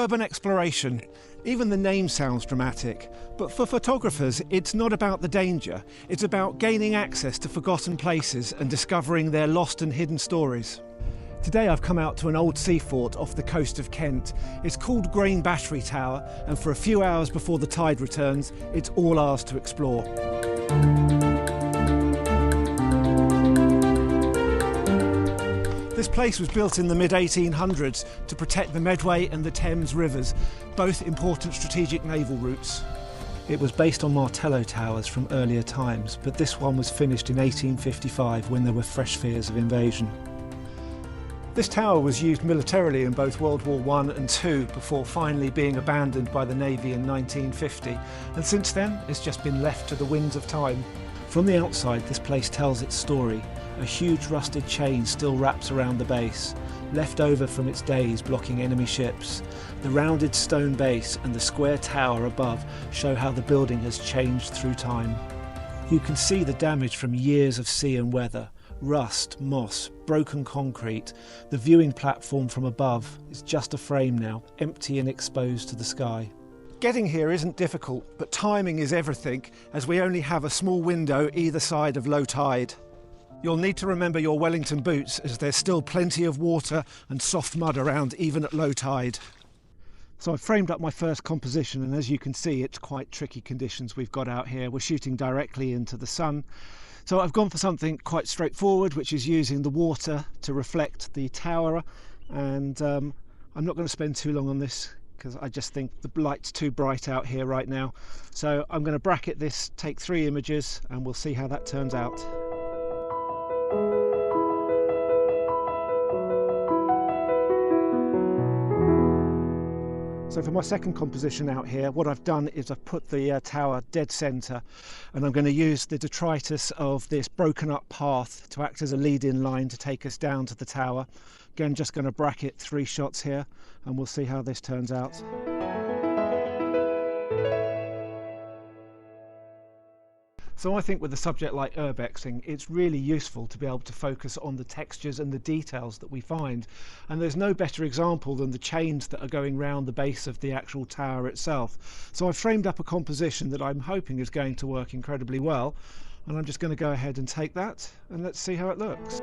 urban exploration. Even the name sounds dramatic, but for photographers it's not about the danger, it's about gaining access to forgotten places and discovering their lost and hidden stories. Today I've come out to an old sea fort off the coast of Kent. It's called Grain Battery Tower, and for a few hours before the tide returns, it's all ours to explore. This place was built in the mid-1800s to protect the Medway and the Thames rivers, both important strategic naval routes. It was based on Martello towers from earlier times, but this one was finished in 1855 when there were fresh fears of invasion. This tower was used militarily in both World War I and II before finally being abandoned by the Navy in 1950, and since then it's just been left to the winds of time. From the outside, this place tells its story. A huge rusted chain still wraps around the base, left over from its days blocking enemy ships. The rounded stone base and the square tower above show how the building has changed through time. You can see the damage from years of sea and weather. Rust, moss, broken concrete. The viewing platform from above is just a frame now, empty and exposed to the sky. Getting here isn't difficult, but timing is everything, as we only have a small window either side of low tide. You'll need to remember your Wellington boots, as there's still plenty of water and soft mud around even at low tide. So I've framed up my first composition, and as you can see, it's quite tricky conditions we've got out here. We're shooting directly into the sun. So I've gone for something quite straightforward, which is using the water to reflect the tower, and I'm not going to spend too long on this because I just think the light's too bright out here right now. So I'm going to bracket this, take 3 images, and we'll see how that turns out. So for my second composition out here, what I've done is I've put the tower dead centre, and I'm going to use the detritus of this broken up path to act as a lead-in line to take us down to the tower. Again, just going to bracket 3 shots here, and we'll see how this turns out. So I think with a subject like urbexing, it's really useful to be able to focus on the textures and the details that we find. And there's no better example than the chains that are going round the base of the actual tower itself. So I've framed up a composition that I'm hoping is going to work incredibly well. And I'm just going to go ahead and take that, and let's see how it looks.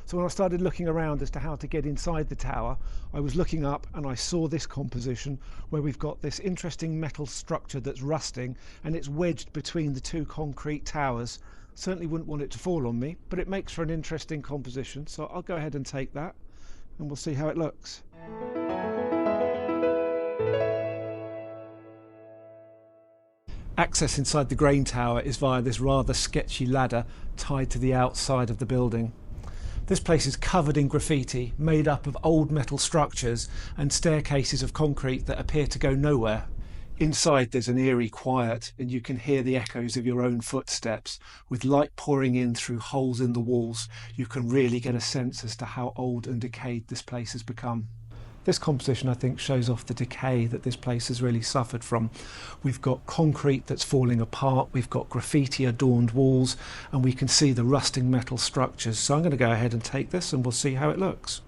So when I started looking around as to how to get inside the tower, I was looking up and I saw this composition where we've got this interesting metal structure that's rusting, and it's wedged between the 2 concrete towers. Certainly wouldn't want it to fall on me, but it makes for an interesting composition, so I'll go ahead and take that and we'll see how it looks. Access inside the grain tower is via this rather sketchy ladder tied to the outside of the building. This place is covered in graffiti, made up of old metal structures and staircases of concrete that appear to go nowhere. Inside there's an eerie quiet, and you can hear the echoes of your own footsteps. With light pouring in through holes in the walls, you can really get a sense as to how old and decayed this place has become. This composition, I think, shows off the decay that this place has really suffered from. We've got concrete that's falling apart, we've got graffiti adorned walls, and we can see the rusting metal structures. So I'm going to go ahead and take this and we'll see how it looks.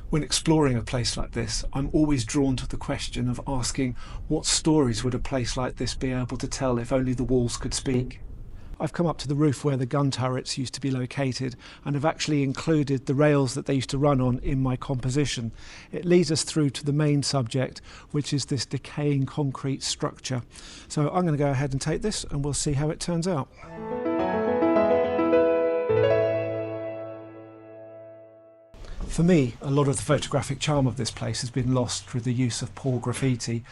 When exploring a place like this, I'm always drawn to the question of asking, what stories would a place like this be able to tell if only the walls could speak? I've come up to the roof where the gun turrets used to be located, and have actually included the rails that they used to run on in my composition. It leads us through to the main subject, which is this decaying concrete structure. So I'm going to go ahead and take this and we'll see how it turns out. For me, a lot of the photographic charm of this place has been lost through the use of poor graffiti,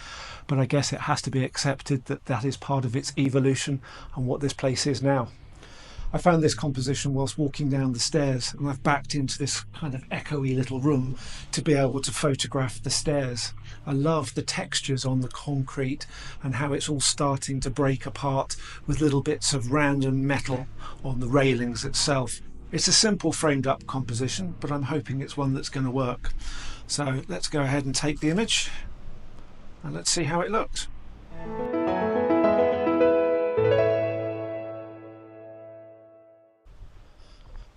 but I guess it has to be accepted that that is part of its evolution and what this place is now. I found this composition whilst walking down the stairs, and I've backed into this kind of echoey little room to be able to photograph the stairs. I love the textures on the concrete and how it's all starting to break apart with little bits of random metal on the railings itself. It's a simple framed up composition, but I'm hoping it's one that's going to work. So let's go ahead and take the image and let's see how it looks.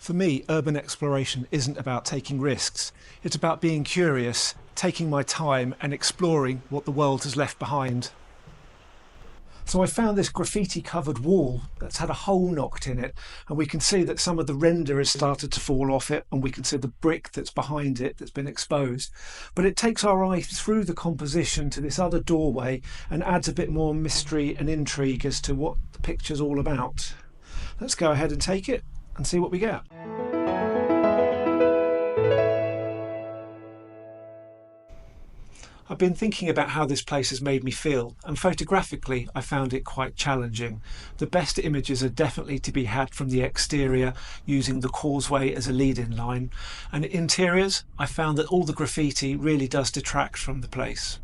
For me, urban exploration isn't about taking risks. It's about being curious, taking my time and exploring what the world has left behind. So I found this graffiti-covered wall that's had a hole knocked in it, and we can see that some of the render has started to fall off it, and we can see the brick that's behind it that's been exposed. But it takes our eye through the composition to this other doorway and adds a bit more mystery and intrigue as to what the picture's all about. Let's go ahead and take it and see what we get. I've been thinking about how this place has made me feel, and photographically I found it quite challenging. The best images are definitely to be had from the exterior, using the causeway as a lead-in line, and interiors I found that all the graffiti really does detract from the place.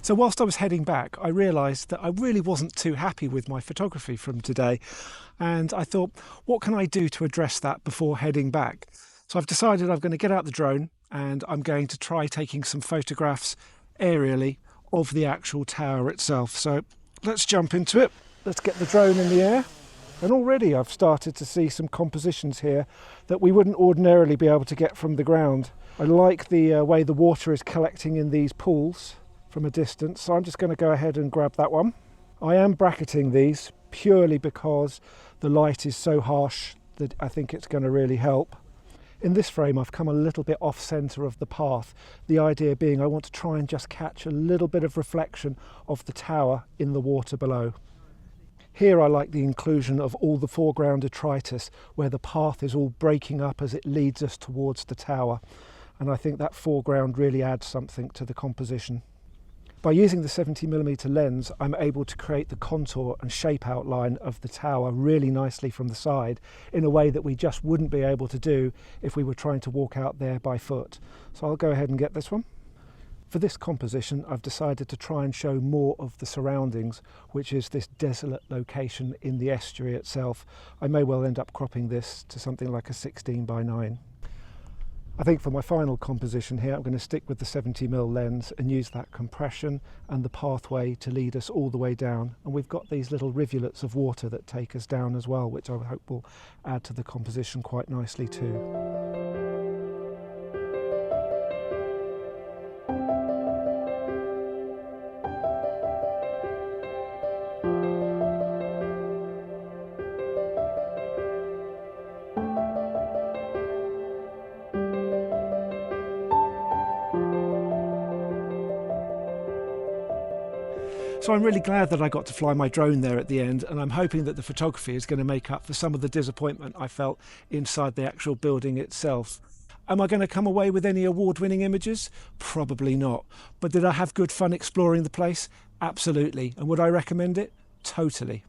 So whilst I was heading back, I realised that I really wasn't too happy with my photography from today, and I thought, what can I do to address that before heading back? So I've decided I'm going to get out the drone and I'm going to try taking some photographs aerially of the actual tower itself. So let's jump into it. Let's get the drone in the air. And already I've started to see some compositions here that we wouldn't ordinarily be able to get from the ground. I like the way the water is collecting in these pools from a distance, so I'm just going to go ahead and grab that one. I am bracketing these purely because the light is so harsh that I think it's going to really help. In this frame I've come a little bit off centre of the path, the idea being I want to try and just catch a little bit of reflection of the tower in the water below. Here I like the inclusion of all the foreground detritus where the path is all breaking up as it leads us towards the tower, and I think that foreground really adds something to the composition. By using the 70mm lens, I'm able to create the contour and shape outline of the tower really nicely from the side in a way that we just wouldn't be able to do if we were trying to walk out there by foot. So I'll go ahead and get this one. For this composition, I've decided to try and show more of the surroundings, which is this desolate location in the estuary itself. I may well end up cropping this to something like a 16:9. I think for my final composition here, I'm going to stick with the 70mm lens and use that compression and the pathway to lead us all the way down. And we've got these little rivulets of water that take us down as well, which I hope will add to the composition quite nicely too. So I'm really glad that I got to fly my drone there at the end, and I'm hoping that the photography is going to make up for some of the disappointment I felt inside the actual building itself. Am I going to come away with any award-winning images? Probably not. But did I have good fun exploring the place? Absolutely. And would I recommend it? Totally.